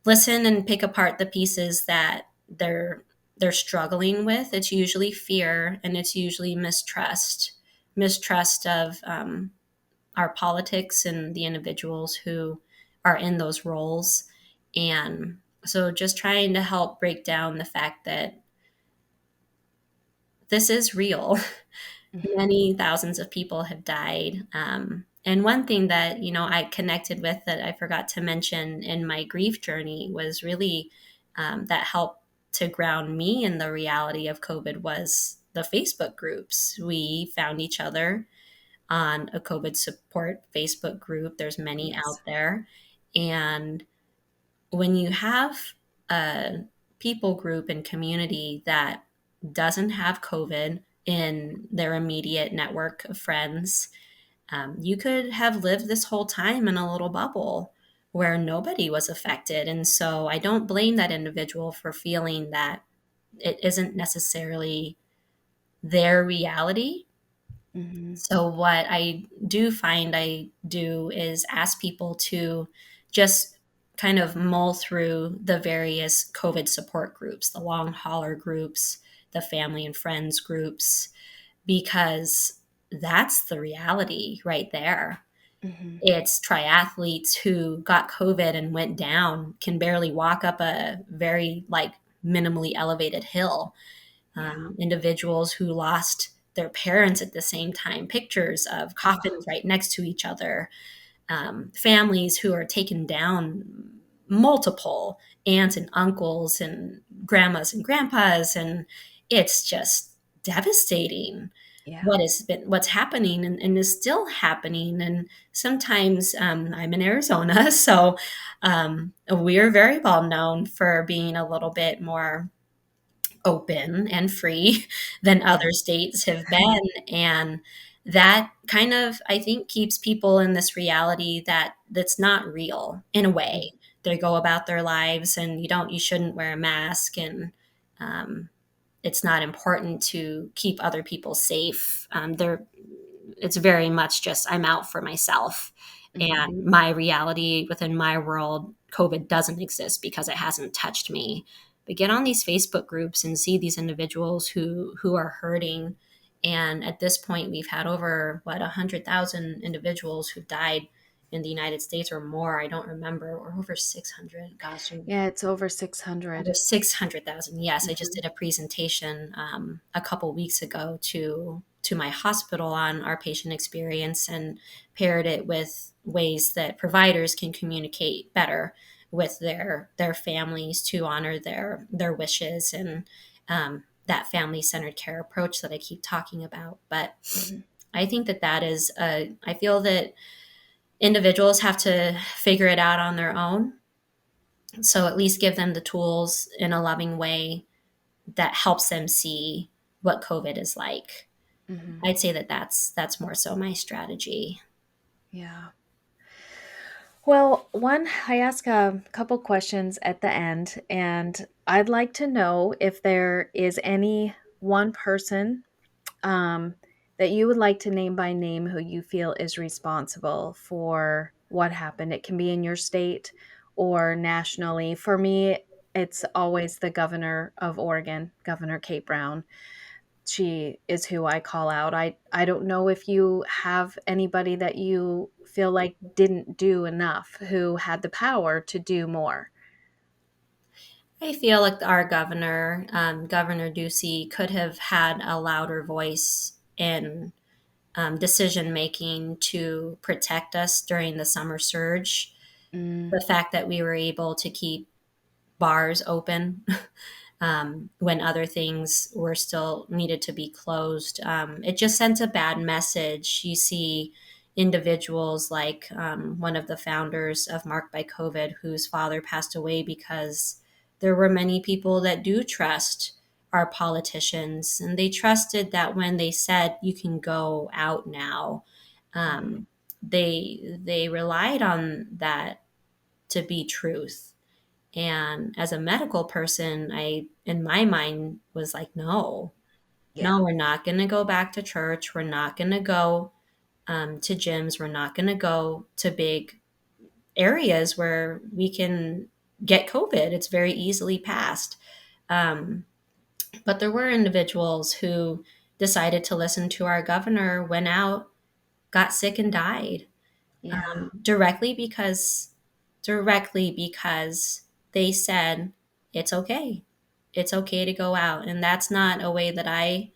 listen and pick apart the pieces that they're struggling with. It's usually fear, and it's usually mistrust of our politics and the individuals who are in those roles. And so just trying to help break down the fact that this is real. mhm. Many thousands of people have died. And one thing that, I connected with that I forgot to mention in my grief journey was really that helped to ground me in the reality of COVID was the Facebook groups. We found each other on a COVID support Facebook group. There's many Yes. out there. And when you have a people group and community that doesn't have COVID in their immediate network of friends, you could have lived this whole time in a little bubble where nobody was affected. And so I don't blame that individual for feeling that it isn't necessarily their reality. Hmm. So, what I do find I do is ask people to just kind of mull through the various COVID support groups, the long hauler groups, the family and friends groups, because that's the reality right there. Hmm. It's triathletes who got COVID and went down, can barely walk up a very minimally elevated hill. Yeah. Individuals who lost their parents at the same time, pictures of Oh, coffins right next to each other, families who are taken down, multiple aunts and uncles and grandmas and grandpas, and it's just devastating. Yeah. what's happening and is still happening. And sometimes I'm in Arizona, so we're very well known for being a little bit more open and free than Yeah. other states have been. And that kind of, I think, keeps people in this reality that's not real in a way. They go about their lives and you shouldn't wear a mask, and um, it's not important to keep other people safe. It's very much just I'm out for myself. Mhm. And my reality within my world, COVID doesn't exist because it hasn't touched me. But get on these Facebook groups and see these individuals who are hurting. And at this point, we've had over 100,000 individuals who've died in the United States or more. I don't remember, or over 600. Gosh, Yeah, it's over over 600. 600,000. Yes, I just Mhm. did a presentation a couple weeks ago to my hospital on our patient experience and paired it with ways that providers can communicate better with their families to honor their wishes and that family centered care approach that I keep talking about. But Mhm. I think that is I feel that individuals have to figure it out on their own, so at least give them the tools in a loving way that helps them see what COVID is like. Mhm. I'd say that's more so my strategy. Yeah. Well, I ask a couple questions at the end, and I'd like to know if there is any one person um, that you would like to name by name who you feel is responsible for what happened. It can be in your state or nationally. For me, it's always the governor of Oregon, Governor Kate Brown. She is who I call out. I don't know if you have anybody that you feel like didn't do enough, who had the power to do more. I feel like our governor, Governor Ducey, could have had a louder voice in decision making to protect us during the summer surge. Mm, The fact that we were able to keep bars open when other things were still needed to be closed. It just sent a bad message. You see individuals like one of the founders of Marked by COVID, whose father passed away because there were many people that do trust our politicians, and they trusted that when they said you can go out now, mhm. um, they relied on that to be truth. And as a medical person, I, in my mind, was like, no, Yeah. no, we're not going to go back to church. We're not going to go to gyms. We're not going to go to big areas where we can get COVID. It's very easily passed. Um, but there were individuals who decided to listen to our governor, went out, got sick, and died Yeah. directly because they said it's okay. It's okay to go out. And that's not a way that I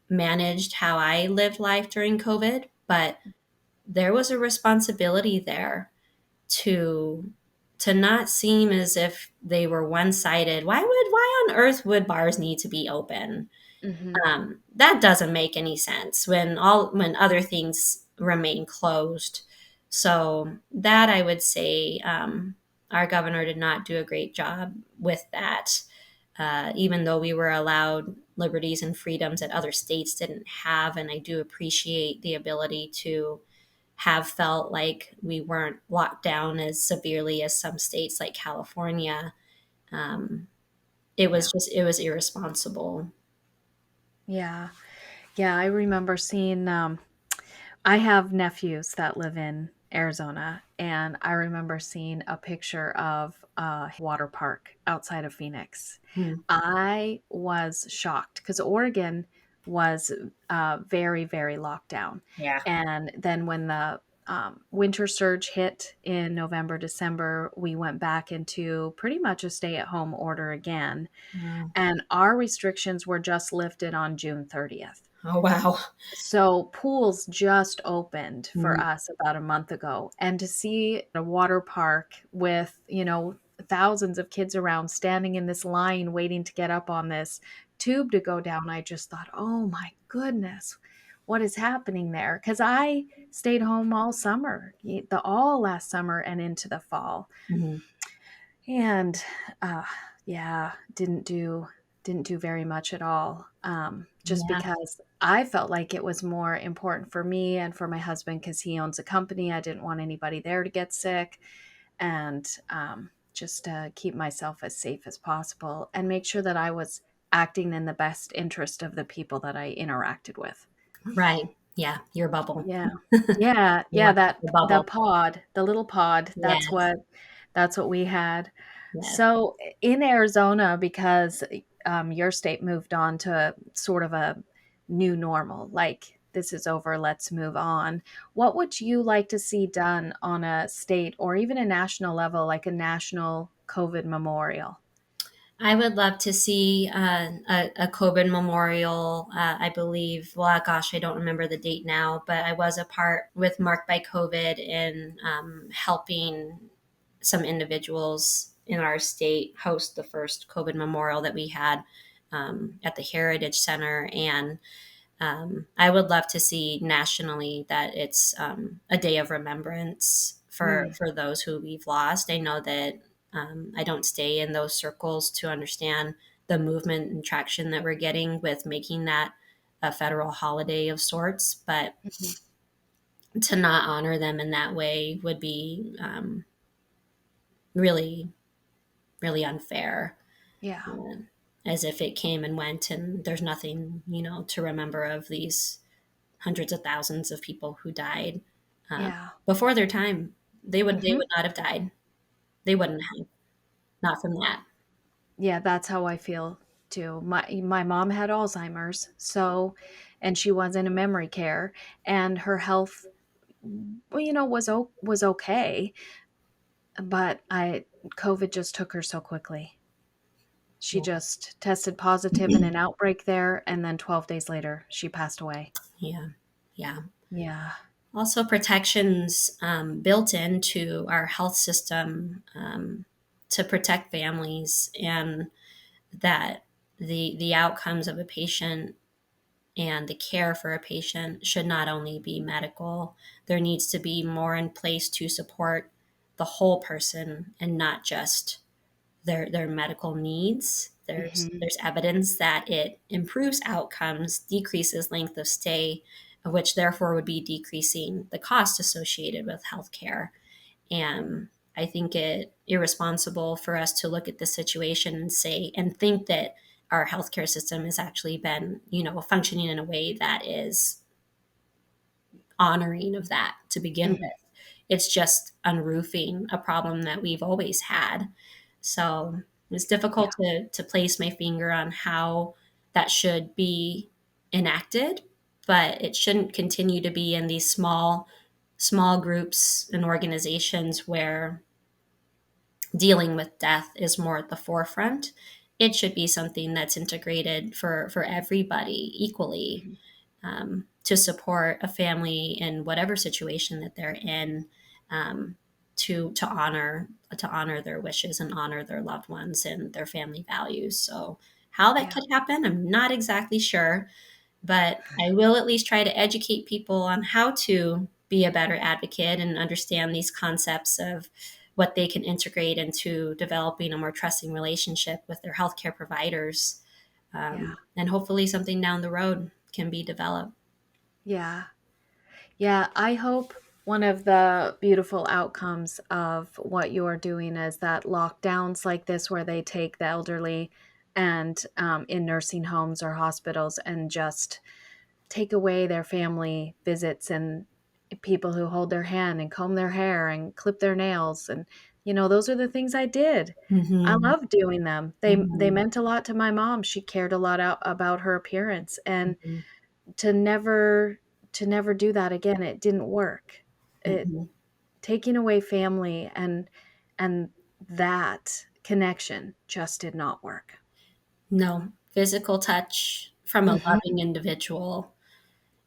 managed how I lived life during COVID, but there was a responsibility there to not seem as if they were one-sided. Why on earth would bars need to be open? Mhm. That doesn't make any sense when other things remain closed. So that I would say our governor did not do a great job with that. Even though we were allowed liberties and freedoms that other states didn't have, and I do appreciate the ability to have felt like we weren't locked down as severely as some states like California. Um, Yeah. it was irresponsible. Yeah. Yeah, I remember seeing I have nephews that live in Arizona, and I remember seeing a picture of a water park outside of Phoenix. Hmm. I was shocked because Oregon was very, very locked down. Yeah. And then when the winter surge hit in November, December, we went back into pretty much a stay at home order again. Wow. And our restrictions were just lifted on June 30th. Oh, wow. So pools just opened for Mm. us about a month ago. And to see a water park with, thousands of kids around standing in this line waiting to get up on this tube to go down, I just thought, oh my goodness, what is happening there? Because I stayed home all summer, all last summer and into the fall, Mhm. and uh, yeah, didn't do very much at all. Just Yeah. because I felt like it was more important for me and for my husband because he owns a company. I didn't want anybody there to get sick, and just to keep myself as safe as possible and make sure that I was acting in the best interest of the people that I interacted with. Right. Yeah. Your bubble. Yeah. Yeah, You yeah, want that the the bubble. pod, the little pod, Yes. that's what we had. Yes. So, in Arizona, because, your state moved on to sort of a new normal, like, "This is over, let's move on." What would you like to see done on a state or even a national level, like a national COVID memorial? I would love to see a COVID memorial. I believe, well, gosh, I don't remember the date now, but I was a part with Marked by COVID in helping some individuals in our state host the first COVID memorial that we had at the Heritage Center. And I would love to see nationally that it's a day of remembrance Mm, for those who we've lost. I know that I don't stay in those circles to understand the movement and traction that we're getting with making that a federal holiday of sorts, but mhm. to not honor them in that way would be really, really unfair. Yeah, uh, as if it came and went and there's nothing, to remember of these hundreds of thousands of people who died uh, yeah. before their time. They Mhm. would not have died. They wouldn't have, not from that. Yeah, that's how I feel too. My mom had Alzheimer's, so and she was in a memory care, and her health, well, was okay, but I COVID just took her so quickly. She just tested positive in an outbreak there, and then 12 days later, she passed away. Yeah, yeah. Yeah, Also, protections built into our health system to protect families, and that the outcomes of a patient and the care for a patient should not only be medical. There needs to be more in place to support the whole person and not just their medical needs. mhm, There's evidence that it improves outcomes, decreases length of stay, which therefore would be decreasing the cost associated with healthcare. And I think it irresponsible for us to look at the situation and say and think that our healthcare system has actually been, functioning in a way that is honoring of that to begin mhm, with. It's just unroofing a problem that we've always had. So it's yeah, difficult to place my finger on how that should be enacted, but it shouldn't continue to be in these small groups and organizations where dealing with death is more at the forefront. It should be something that's integrated for everybody equally, mhm, to support a family in whatever situation that they're in, um, to honor their wishes and honor their loved ones and their family values. So how that yeah, could happen, I'm not exactly sure, but I will at least try to educate people on how to be a better advocate and understand these concepts of what they can integrate into developing a more trusting relationship with their healthcare providers. yeah, And hopefully something down the road can be developed. yeah. Yeah, I hope one of the beautiful outcomes of what you're doing is that lockdowns like this, where they take the elderly and in nursing homes or hospitals and just take away their family visits and people who hold their hand and comb their hair and clip their nails. And, those are the things I did. I Hmm. love doing them. They Hmm. meant a lot to my mom. She cared a lot about her appearance. And Hmm. to never do that again, it didn't work. It Hmm. Taking away family and that connection just did not work. No, physical touch from a Mhm. loving individual,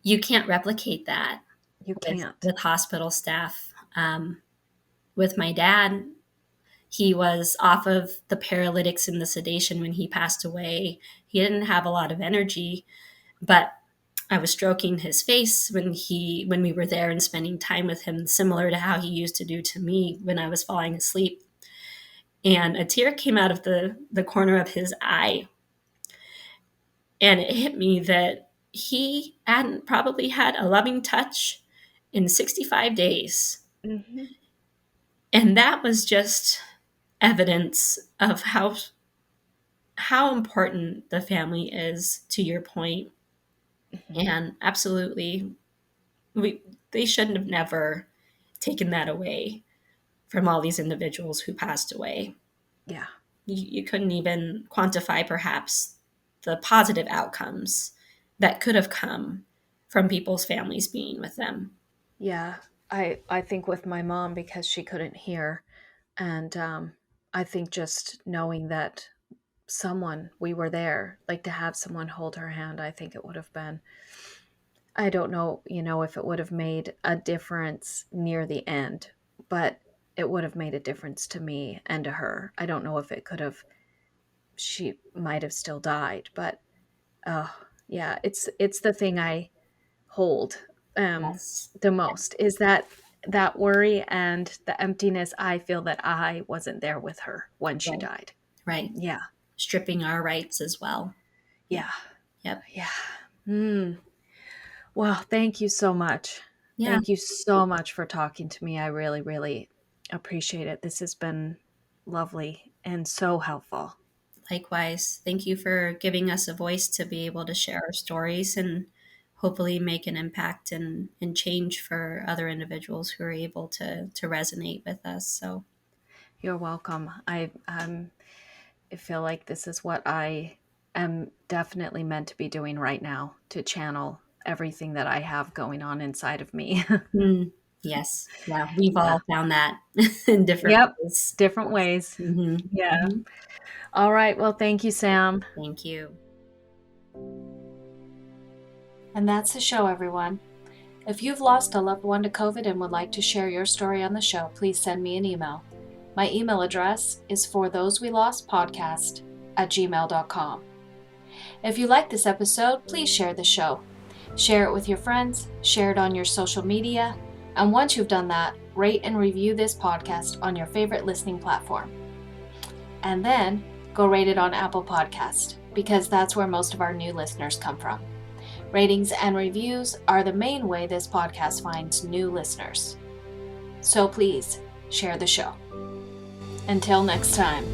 you can't replicate that You with can't. with hospital staff. With my dad, he was off of the paralytics and the sedation when he passed away. He didn't have a lot of energy, but I was stroking his face when we were there and spending time with him, similar to how he used to do to me when I was falling asleep. And a tear came out of the corner of his eye. And it hit me that he hadn't probably had a loving touch in 65 days. Mm-hmm. And that was just evidence of how important the family is, to your point. Mm-hmm. And absolutely, they shouldn't have never taken that away from all these individuals who passed away. Yeah. You couldn't even quantify perhaps the positive outcomes that could have come from people's families being with them. Yeah. I think with my mom, because she couldn't hear, and I think just knowing that we were there, like to have someone hold her hand, I think it would have been, I don't know, if it would have made a difference near the end, but it would have made a difference to me and to her. I don't know if it could have, she might have still died, but yeah, it's the thing I hold Yes. the most, is that worry and the emptiness I feel that I wasn't there with her when she Right. died. Right. Yeah. Stripping our rights as well. Yeah. Yep. Yeah. Well, thank you so much. Yeah. Thank you so much for talking to me. I really, really appreciate it. This has been lovely and so helpful. Likewise. Thank you for giving us a voice to be able to share our stories and hopefully make an impact and change for other individuals who are able to resonate with us. So You're welcome. I feel like this is what I am definitely meant to be doing right now, to channel everything that I have going on inside of me. yes. Yeah. We've Yeah. all found that in different Yep. ways. Different ways. Mhm. Yeah. Mhm. All right. Well, thank you, Sam. Thank you. And that's the show, everyone. If you've lost a loved one to COVID and would like to share your story on the show, please send me an email. My email address is forthosewelostpodcast@gmail.com. If you like this episode, please share the show. Share it with your friends, share it on your social media, and once you've done that, rate and review this podcast on your favorite listening platform. And then go rate it on Apple Podcast, because that's where most of our new listeners come from. Ratings and reviews are the main way this podcast finds new listeners. So please share the show. Until next time.